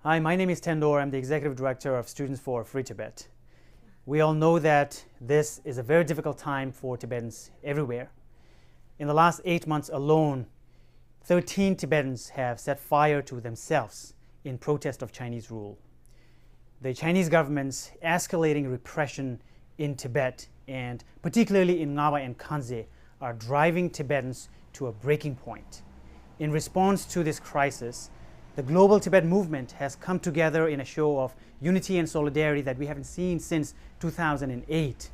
Hi, my name is Tendor. I'm the Executive Director of Students for Free Tibet. We all know that this is a very difficult time for Tibetans everywhere. In the last 8 months alone, 13 Tibetans have set fire to themselves in protest of Chinese rule. The Chinese government's escalating repression in Tibet, and particularly in Ngaba and Khanze, are driving Tibetans to a breaking point. In response to this crisis, the global Tibet movement has come together in a show of unity and solidarity that we haven't seen since 2008.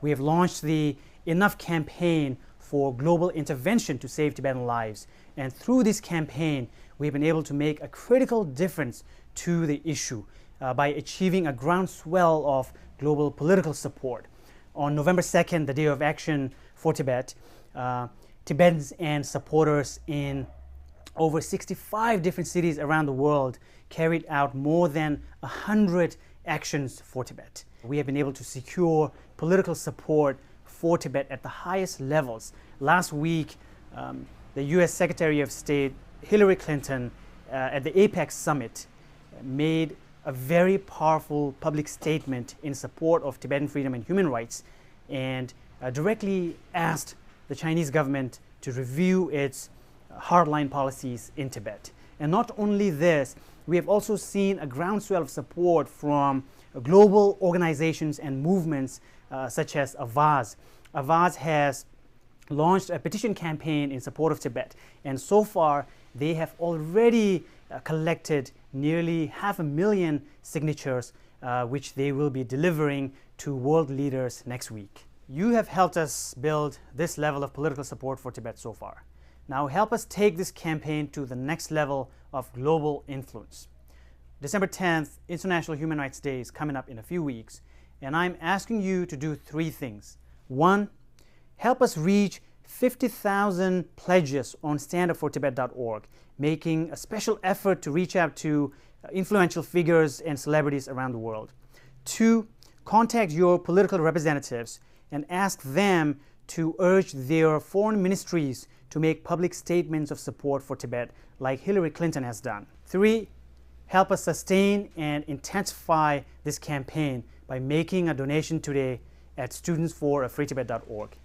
We have launched the Enough campaign for global intervention to save Tibetan lives. And through this campaign, we've been able to make a critical difference to the issue by achieving a groundswell of global political support. On November 2nd, the Day of Action for Tibet, Tibetans and supporters in over 65 different cities around the world carried out more than 100 actions for Tibet. We have been able to secure political support for Tibet at the highest levels. Last week, the US Secretary of State Hillary Clinton at the APEC summit made a very powerful public statement in support of Tibetan freedom and human rights, and directly asked the Chinese government to review its hardline policies in Tibet. And not only this, we have also seen a groundswell of support from global organizations and movements such as Avaz. Avaz has launched a petition campaign in support of Tibet, and so far they have already collected nearly 500,000 signatures, which they will be delivering to world leaders next week. You have helped us build this level of political support for Tibet so far. Now help us take this campaign to the next level of global influence. December 10th, International Human Rights Day is coming up in a few weeks, and I'm asking you to do 3 things. 1, help us reach 50,000 pledges on standupfortibet.org, making a special effort to reach out to influential figures and celebrities around the world. 2, contact your political representatives and ask them to urge their foreign ministries to make public statements of support for Tibet, like Hillary Clinton has done. 3, help us sustain and intensify this campaign by making a donation today at studentsforfreetibet.org.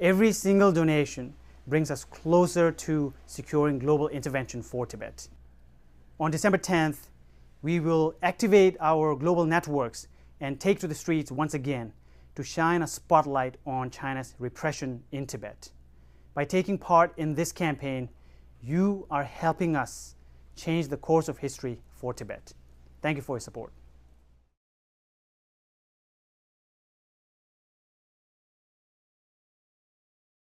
Every single donation brings us closer to securing global intervention for Tibet. On December 10th, we will activate our global networks and take to the streets once again to shine a spotlight on China's repression in Tibet. By taking part in this campaign, you are helping us change the course of history for Tibet. Thank you for your support.